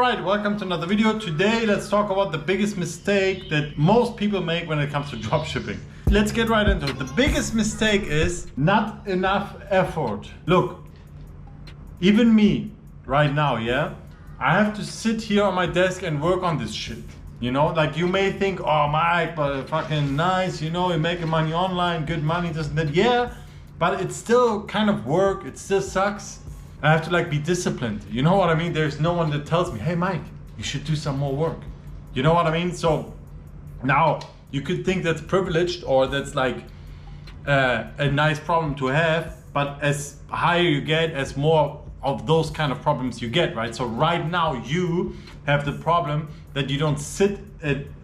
Alright, welcome to another video. Today let's talk about the biggest mistake that most people make when it comes to dropshipping. Let's get right into it. The biggest mistake is not enough effort. Look, even me right now, yeah, I have to sit here on my desk and work on this shit. You know, like you may think, oh Mike, but fucking nice, you know, you're making money online, good money, this and that. Yeah, but it's still kind of work, it still sucks. I have to like be disciplined. You know what I mean? There's no one that tells me, hey Mike, you should do some more work. You know what I mean? So now you could think that's privileged or that's like a nice problem to have, but as higher you get, as more of those kind of problems you get, right? So right now you have the problem that you don't sit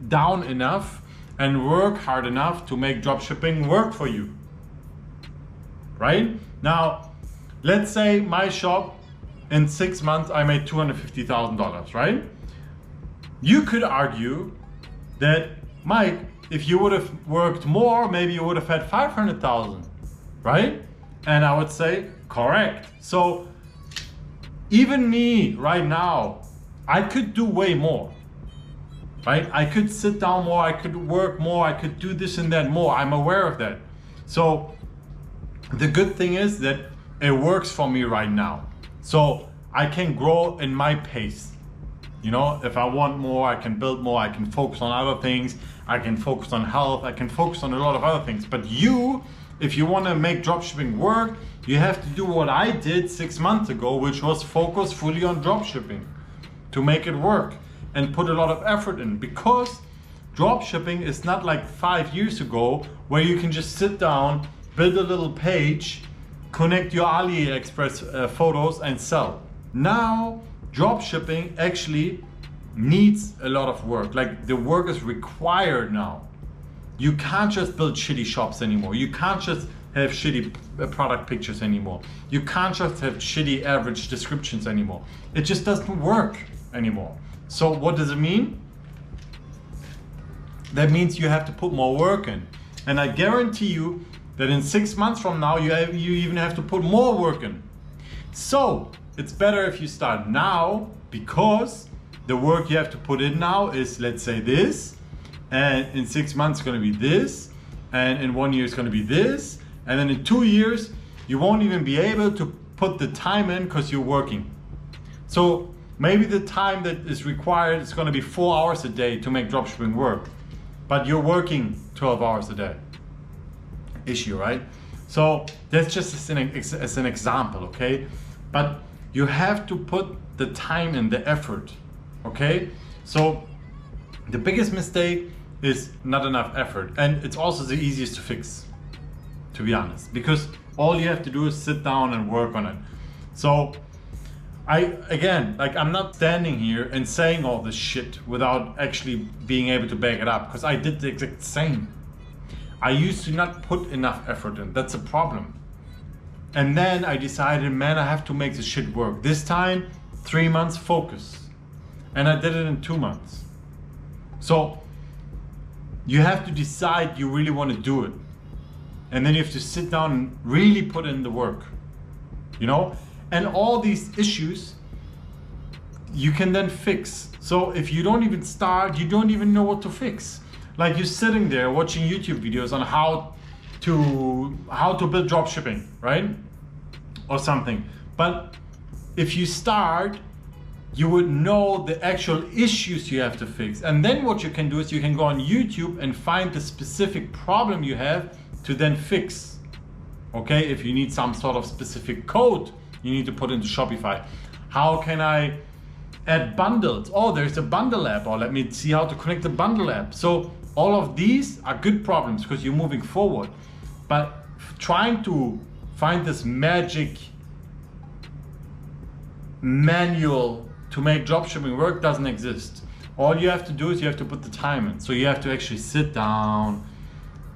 down enough and work hard enough to make dropshipping work for you, right? Now, let's say my shop in 6 months, I made $250,000, right? You could argue that, Mike, if you would have worked more, maybe you would have had 500,000, right? And I would say, correct. So even me right now, I could do way more, right? I could sit down more, I could work more, I could do this and that more. I'm aware of that. So the good thing is that it works for me right now. So I can grow in my pace. You know, if I want more, I can build more, I can focus on other things, I can focus on health, I can focus on a lot of other things. But you, if you want to make dropshipping work, you have to do what I did 6 months ago, which was focus fully on dropshipping to make it work and put a lot of effort in. Because dropshipping is not like 5 years ago where you can just sit down, build a little page, connect your AliExpress photos and sell. Now, dropshipping actually needs a lot of work. Like the work is required now. You can't just build shitty shops anymore. You can't just have shitty product pictures anymore. You can't just have shitty average descriptions anymore. It just doesn't work anymore. So what does it mean? That means you have to put more work in. And I guarantee you that in 6 months from now, you even have to put more work in. So it's better if you start now, because the work you have to put in now is, let's say this, and in 6 months it's gonna be this, and in 1 year it's gonna be this, and then in 2 years, you won't even be able to put the time in because you're working. So maybe the time that is required is gonna be 4 hours a day to make dropshipping work, but you're working 12 hours a day. Issue, right? So that's just as an example, okay? But you have to put the time and the effort, okay? So the biggest mistake is not enough effort, and it's also the easiest to fix, to be honest, because all you have to do is sit down and work on it. So again, like I'm not standing here and saying all this shit without actually being able to back it up, because I did the exact same. I used to not put enough effort in. That's a problem. And then I decided, man, I have to make this shit work. This time, 3 months focus. And I did it in 2 months. So you have to decide you really want to do it. And then you have to sit down and really put in the work, you know? And all these issues you can then fix. So if you don't even start, you don't even know what to fix. Like you're sitting there watching YouTube videos on how to build dropshipping, right? Or something. But if you start, you would know the actual issues you have to fix. And then what you can do is you can go on YouTube and find the specific problem you have to then fix. Okay, if you need some sort of specific code you need to put into Shopify. How can I add bundles? Oh, there's a bundle app, or let me see how to connect the bundle app. So all of these are good problems because you're moving forward. But trying to find this magic manual to make dropshipping work doesn't exist. All you have to do is you have to put the time in. So you have to actually sit down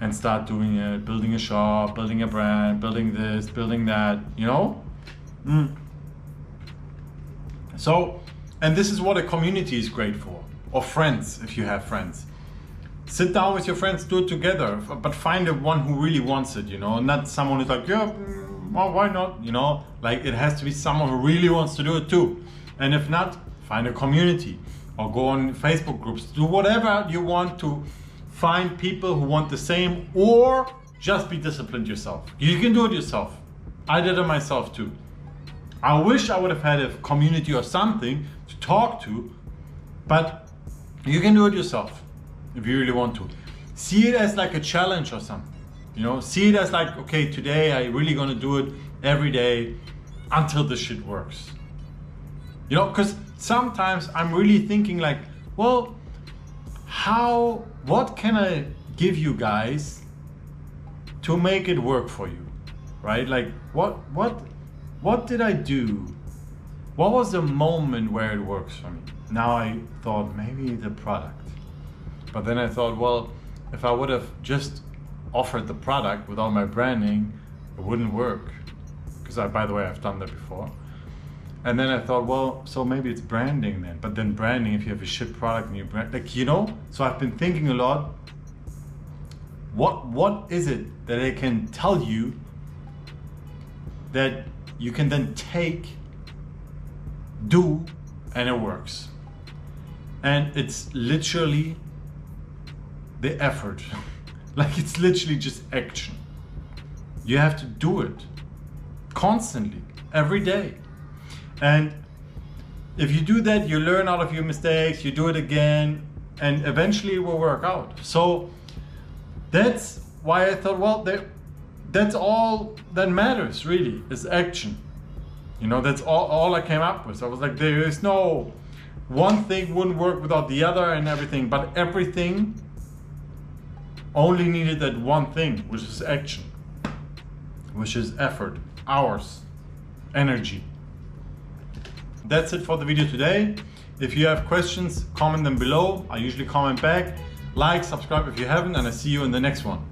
and start doing it, building a shop, building a brand, building this, building that, you know? So, and this is what a community is great for, or friends, if you have friends. Sit down with your friends, do it together, but find the one who really wants it, you know, not someone who's like, yeah, well, why not, you know, like it has to be someone who really wants to do it too. And if not, find a community or go on Facebook groups. Do whatever you want to find people who want the same, or just be disciplined yourself. You can do it yourself. I did it myself too. I wish I would have had a community or something to talk to, but you can do it yourself if you really want to. See it as like a challenge or something. You know, see it as like, okay, today I really gonna do it every day until this shit works. You know, because sometimes I'm really thinking like, well, what can I give you guys to make it work for you, right? Like, what did I do? What was the moment where it works for me? Now I thought maybe the product, but then I thought, well, if I would have just offered the product without my branding, it wouldn't work. Because by the way, I've done that before. And then I thought, well, so maybe it's branding then. But then branding, if you have a shit product and you brand, like, you know. So I've been thinking a lot. What is it that I can tell you that you can then do, and it works? And it's literally the effort. Like, it's literally just action. You have to do it constantly, every day. And if you do that, you learn out of your mistakes, you do it again, and eventually it will work out. So that's why I thought, well, that's all that matters really, is action. You know, that's all I came up with. I was like, there is no one thing wouldn't work without the other and everything, but everything only needed that one thing, which is action, which is effort, hours, energy. That's it for the video today. If you have questions, comment them below. I usually comment back. Like, subscribe if you haven't, and I see you in the next one.